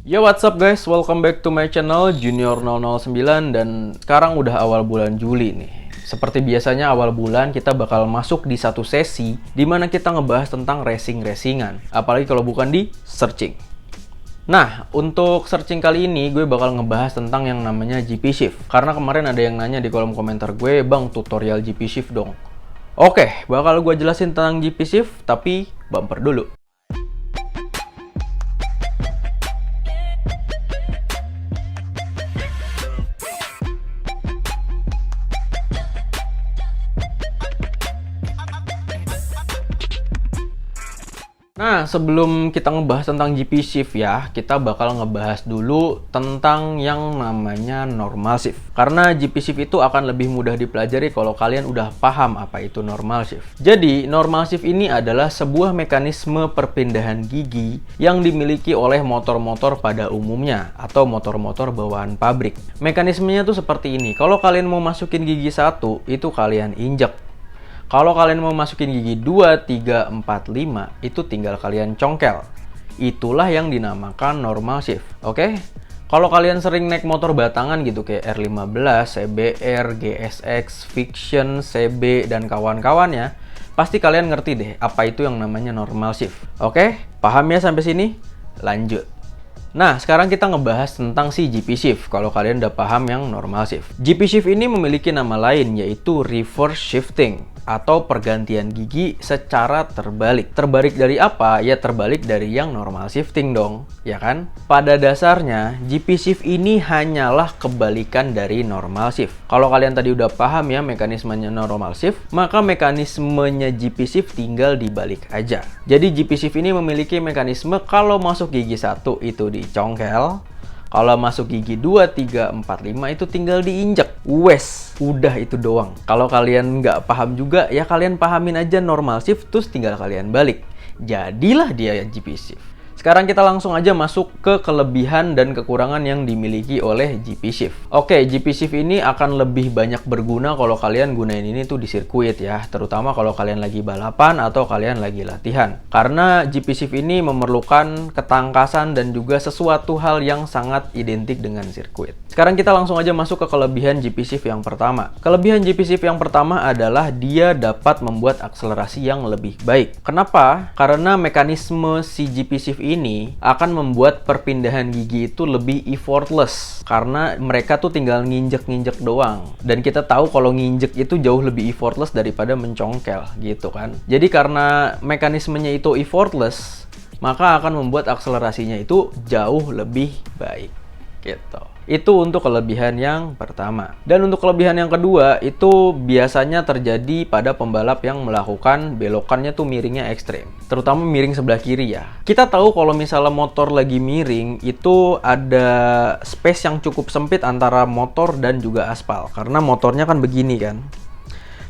Yo, what's up guys, welcome back to my channel Junior 009. Dan sekarang udah awal bulan Juli nih. Seperti biasanya awal bulan kita bakal masuk di satu sesi dimana kita ngebahas tentang racing-racingan. Apalagi kalau bukan di searching. Nah, untuk searching kali ini gue bakal ngebahas tentang yang namanya GP Shift. Karena kemarin ada yang nanya di kolom komentar gue, "Bang, tutorial GP Shift dong." Oke, bakal gue jelasin tentang GP Shift, tapi bumper dulu. Nah, sebelum kita ngebahas tentang GP Shift ya, kita bakal ngebahas dulu tentang yang namanya normal shift. Karena GP Shift itu akan lebih mudah dipelajari kalau kalian udah paham apa itu normal shift. Jadi, normal shift ini adalah sebuah mekanisme perpindahan gigi yang dimiliki oleh motor-motor pada umumnya atau motor-motor bawaan pabrik. Mekanismenya tuh seperti ini. Kalau kalian mau masukin gigi 1, itu kalian injek. Kalau kalian mau masukin gigi 2, 3, 4, 5, itu tinggal kalian congkel. Itulah yang dinamakan normal shift, oke? Kalau kalian sering naik motor batangan gitu kayak R15, CBR, GSX, Fiction, CB, dan kawan-kawannya, pasti kalian ngerti deh apa itu yang namanya normal shift. Oke? Paham ya sampai sini? Lanjut. Nah, sekarang kita ngebahas tentang si GP Shift kalau kalian udah paham yang normal shift. GP Shift ini memiliki nama lain yaitu reverse shifting atau pergantian gigi secara terbalik. Terbalik dari apa? Ya terbalik dari yang normal shifting dong, ya kan? Pada dasarnya, GP Shift ini hanyalah kebalikan dari normal shift. Kalau kalian tadi udah paham ya mekanismenya normal shift, maka mekanismenya GP Shift tinggal dibalik aja. Jadi GP Shift ini memiliki mekanisme kalau masuk gigi 1 itu dicongkel, kalau masuk gigi 2, 3, 4, 5 itu tinggal diinjek. Wes, udah itu doang. Kalau kalian nggak paham juga, ya kalian pahamin aja normal shift, terus tinggal kalian balik. Jadilah dia GP Shift. Sekarang kita langsung aja masuk ke kelebihan dan kekurangan yang dimiliki oleh GP Shift. Oke, GP Shift ini akan lebih banyak berguna kalau kalian gunain ini tuh di sirkuit ya. Terutama kalau kalian lagi balapan atau kalian lagi latihan. Karena GP Shift ini memerlukan ketangkasan dan juga sesuatu hal yang sangat identik dengan sirkuit. Sekarang kita langsung aja masuk ke kelebihan GP Shift yang pertama. Kelebihan GP Shift yang pertama adalah dia dapat membuat akselerasi yang lebih baik. Kenapa? Karena mekanisme si GP Shift ini akan membuat perpindahan gigi itu lebih effortless karena mereka tuh tinggal nginjek-nginjek doang. Dan kita tahu kalau nginjek itu jauh lebih effortless daripada mencongkel gitu kan. Jadi karena mekanismenya itu effortless, maka akan membuat akselerasinya itu jauh lebih baik gitu. Itu untuk kelebihan yang pertama. Dan untuk kelebihan yang kedua, itu biasanya terjadi pada pembalap yang melakukan belokannya tuh miringnya ekstrem. Terutama miring sebelah kiri ya. Kita tahu kalau misalnya motor lagi miring, itu ada space yang cukup sempit antara motor dan juga aspal. Karena motornya kan begini kan.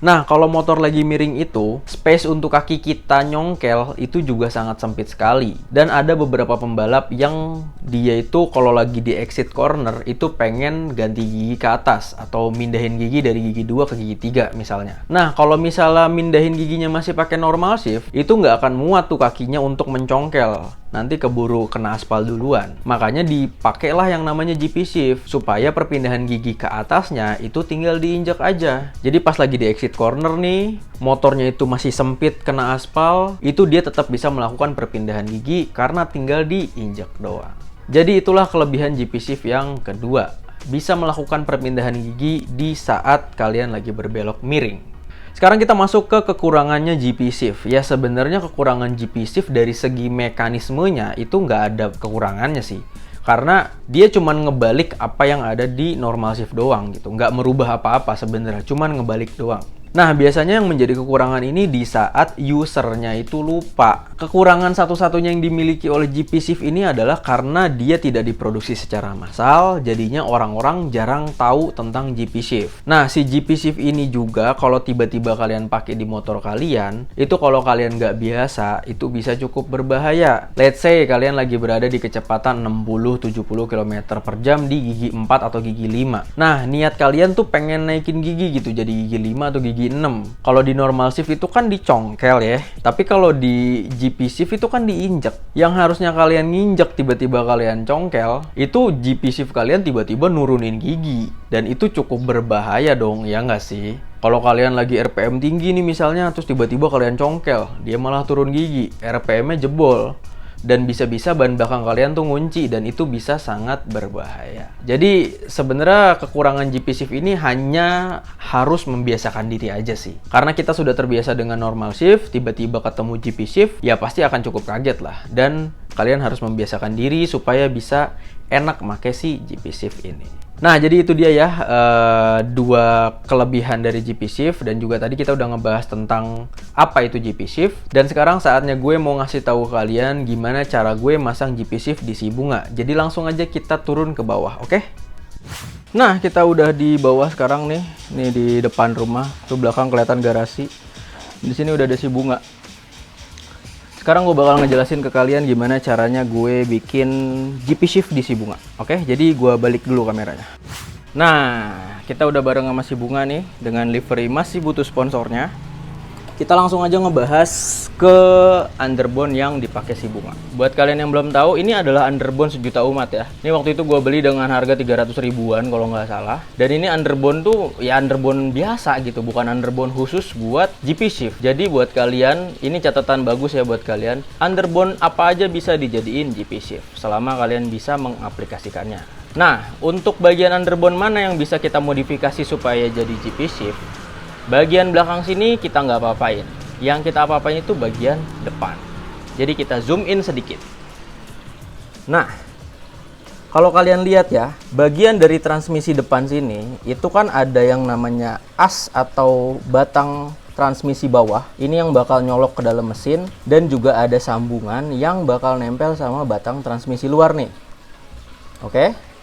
Nah, kalau motor lagi miring itu, space untuk kaki kita nyongkel itu juga sangat sempit sekali. Dan ada beberapa pembalap yang dia itu kalau lagi di exit corner itu pengen ganti gigi ke atas atau mindahin gigi dari gigi 2 ke gigi 3 misalnya. Nah, kalau misalnya mindahin giginya masih pakai normal shift, itu nggak akan muat tuh kakinya untuk mencongkel. Nanti keburu kena aspal duluan. Makanya dipakailah yang namanya GP Shift supaya perpindahan gigi ke atasnya itu tinggal diinjak aja. Jadi pas lagi di exit corner nih, motornya itu masih sempit kena aspal, itu dia tetap bisa melakukan perpindahan gigi karena tinggal diinjak doang. Jadi itulah kelebihan GP Shift yang kedua. Bisa melakukan perpindahan gigi di saat kalian lagi berbelok miring. Sekarang kita masuk ke kekurangannya GP Shift. Ya sebenarnya kekurangan GP Shift dari segi mekanismenya itu nggak ada kekurangannya sih. Karena dia cuman ngebalik apa yang ada di normal shift doang gitu. Nggak merubah apa-apa sebenarnya, cuman ngebalik doang. Nah, biasanya yang menjadi kekurangan ini di saat usernya itu lupa. Kekurangan satu-satunya yang dimiliki oleh GP Shift ini adalah karena dia tidak diproduksi secara massal, jadinya orang-orang jarang tahu tentang GP Shift. Nah, si GP Shift ini juga kalau tiba-tiba kalian pakai di motor kalian, itu kalau kalian nggak biasa, itu bisa cukup berbahaya. Let's say kalian lagi berada di kecepatan 60-70 km per jam di gigi 4 atau gigi 5. Nah, niat kalian tuh pengen naikin gigi gitu, jadi gigi 5 atau gigi gigi 6. Kalau di normal shift itu kan dicongkel ya. Tapi kalau di GP shift itu kan diinjek. Yang harusnya kalian nginjek tiba-tiba kalian congkel, itu GP shift kalian tiba-tiba nurunin gigi. Dan itu cukup berbahaya dong, ya nggak sih? Kalau kalian lagi RPM tinggi nih misalnya, terus tiba-tiba kalian congkel, dia malah turun gigi, RPM-nya jebol. Dan bisa-bisa ban belakang kalian tuh ngunci, dan itu bisa sangat berbahaya. Jadi sebenarnya kekurangan GP shift ini hanya harus membiasakan diri aja sih. Karena kita sudah terbiasa dengan normal shift, tiba-tiba ketemu GP shift, ya pasti akan cukup kaget lah. Dan kalian harus membiasakan diri supaya bisa enak make si GP shift ini. Nah, jadi itu dia ya, dua kelebihan dari GP shift, dan juga tadi kita udah ngebahas tentang apa itu GP shift. Dan sekarang saatnya gue mau ngasih tahu kalian gimana cara gue masang GP shift di si bunga. Jadi langsung aja kita turun ke bawah, oke? Nah, kita udah di bawah sekarang nih di depan rumah. Tuh belakang kelihatan garasi. Di sini udah ada si bunga. Sekarang gue bakal ngejelasin ke kalian gimana caranya gue bikin GP shift di si bunga. Oke, jadi gue balik dulu kameranya. Nah, kita udah bareng sama si bunga nih dengan livery masih butuh sponsornya. Kita langsung aja ngebahas ke underbone yang dipakai si bunga. Buat kalian yang belum tahu, ini adalah underbone sejuta umat ya. Ini waktu itu gue beli dengan harga 300 ribuan kalau nggak salah. Dan ini underbone tuh ya underbone biasa gitu, bukan underbone khusus buat GP shift. Jadi buat kalian, ini catatan bagus ya buat kalian. Underbone apa aja bisa dijadiin GP shift selama kalian bisa mengaplikasikannya. Nah, untuk bagian underbone mana yang bisa kita modifikasi supaya jadi GP shift? Bagian belakang sini kita nggak apa-apain. Yang kita apa-apain itu bagian depan. Jadi kita zoom in sedikit. Nah, kalau kalian lihat ya, bagian dari transmisi depan sini itu kan ada yang namanya as atau batang transmisi bawah. Ini yang bakal nyolok ke dalam mesin, dan juga ada sambungan yang bakal nempel sama batang transmisi luar nih. Oke?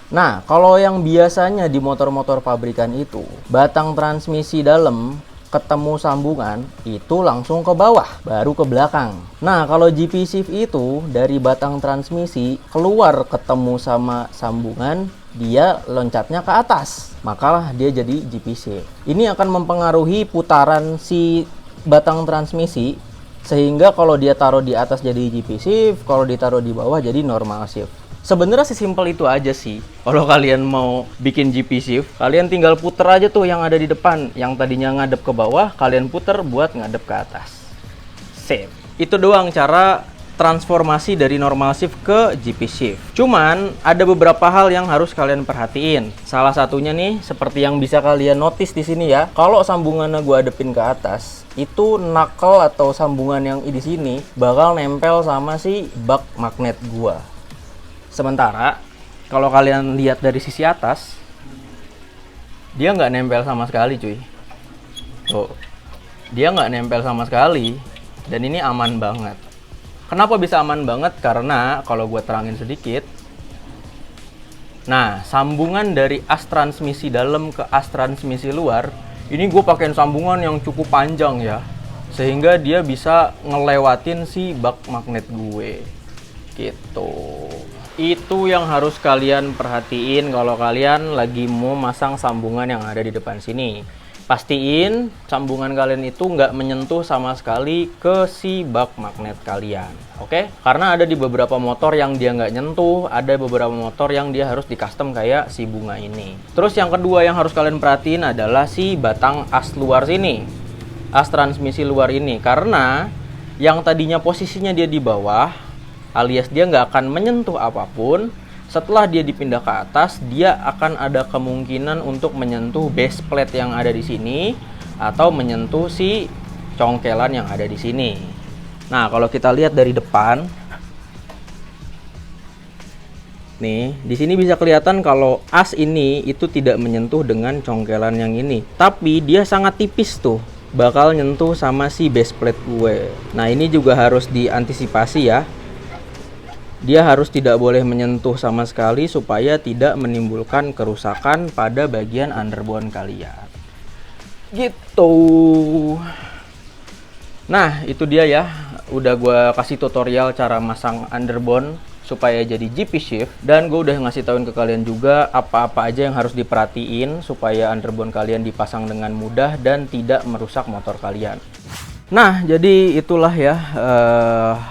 Nah, kalau yang biasanya di motor-motor pabrikan itu, batang transmisi dalam ketemu sambungan, itu langsung ke bawah, baru ke belakang. Nah, kalau GP shift itu dari batang transmisi keluar ketemu sama sambungan, dia loncatnya ke atas. Makalah dia jadi GP shift. Ini akan mempengaruhi putaran si batang transmisi, sehingga kalau dia taruh di atas jadi GP shift, kalau ditaruh di bawah jadi normal shift. Sebenarnya sesimpel itu aja sih. Kalau kalian mau bikin GP shift, kalian tinggal puter aja tuh yang ada di depan. Yang tadinya ngadep ke bawah, kalian puter buat ngadep ke atas. Sip. Itu doang cara transformasi dari normal shift ke GP shift. Cuman ada beberapa hal yang harus kalian perhatiin. Salah satunya nih, seperti yang bisa kalian notice di sini ya. Kalau sambungannya gue adepin ke atas, itu knuckle atau sambungan yang di sini bakal nempel sama si bak magnet gua. Sementara kalau kalian lihat dari sisi atas, dia nggak nempel sama sekali cuy. Tuh, dia nggak nempel sama sekali, dan ini aman banget. Kenapa bisa aman banget? Karena kalau gue terangin sedikit, nah sambungan dari as transmisi dalam ke as transmisi luar, ini gue pakein sambungan yang cukup panjang ya, sehingga dia bisa ngelewatin si bak magnet gue gitu. Itu yang harus kalian perhatiin kalau kalian lagi mau masang sambungan yang ada di depan sini. Pastiin sambungan kalian itu nggak menyentuh sama sekali ke si bak magnet kalian. Oke? Karena ada di beberapa motor yang dia nggak nyentuh, ada beberapa motor yang dia harus di custom kayak si bunga ini. Terus yang kedua yang harus kalian perhatiin adalah si batang as luar sini. As transmisi luar ini. Karena yang tadinya posisinya dia di bawah, alias dia nggak akan menyentuh apapun, setelah dia dipindah ke atas, dia akan ada kemungkinan untuk menyentuh base plate yang ada di sini atau menyentuh si congkelan yang ada di sini. Nah, kalau kita lihat dari depan, nih, di sini bisa kelihatan kalau as ini itu tidak menyentuh dengan congkelan yang ini, tapi dia sangat tipis tuh, bakal nyentuh sama si base plate gue. Nah, ini juga harus diantisipasi ya. Dia harus tidak boleh menyentuh sama sekali supaya tidak menimbulkan kerusakan pada bagian underbone kalian. Gitu. Nah, itu dia ya. Udah gue kasih tutorial cara masang underbone supaya jadi GP shift, dan gue udah ngasih tauin ke kalian juga apa-apa aja yang harus diperhatiin supaya underbone kalian dipasang dengan mudah dan tidak merusak motor kalian. Nah, jadi itulah ya,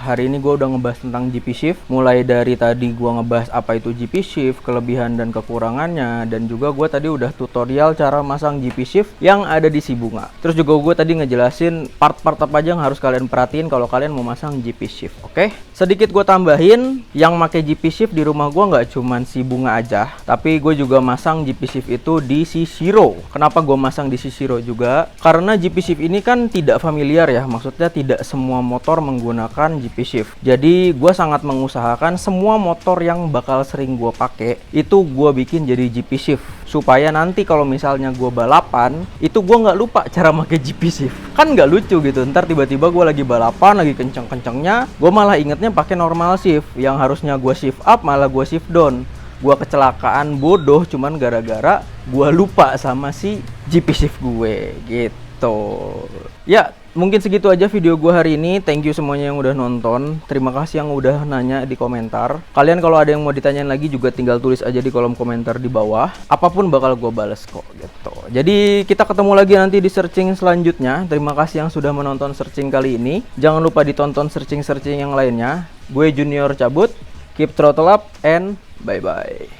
hari ini gue udah ngebahas tentang GP shift. Mulai dari tadi gue ngebahas apa itu GP shift, kelebihan dan kekurangannya, dan juga gue tadi udah tutorial cara masang GP shift yang ada di si Bunga. Terus juga gue tadi ngejelasin part-part apa aja yang harus kalian perhatiin kalau kalian mau masang GP shift. Oke, sedikit gue tambahin, yang pakai GP shift di rumah gue nggak cuman si Bunga aja, tapi gue juga masang GP shift itu di si Shiro. Kenapa gue masang di si Shiro juga? Karena GP shift ini kan tidak familiar ya, maksudnya tidak semua motor menggunakan GP shift. Jadi gue sangat mengusahakan semua motor yang bakal sering gue pakai itu gue bikin jadi GP shift, supaya nanti kalau misalnya gue balapan itu gue nggak lupa cara pakai GP shift. Kan nggak lucu gitu, ntar tiba-tiba gue lagi balapan lagi kenceng-kencengnya gue malah ingetnya pakai normal shift, yang harusnya gue shift up malah gue shift down. Gue kecelakaan bodoh cuman gara-gara gue lupa sama si GP shift gue gitu. Ya, mungkin segitu aja video gue hari ini. Thank you semuanya yang udah nonton. Terima kasih yang udah nanya di komentar. Kalian kalau ada yang mau ditanyain lagi juga tinggal tulis aja di kolom komentar di bawah. Apapun bakal gue bales kok gitu. Jadi kita ketemu lagi nanti di searching selanjutnya. Terima kasih yang sudah menonton searching kali ini. Jangan lupa ditonton searching-searching yang lainnya. Gue Junior cabut. Keep throttle up and bye-bye.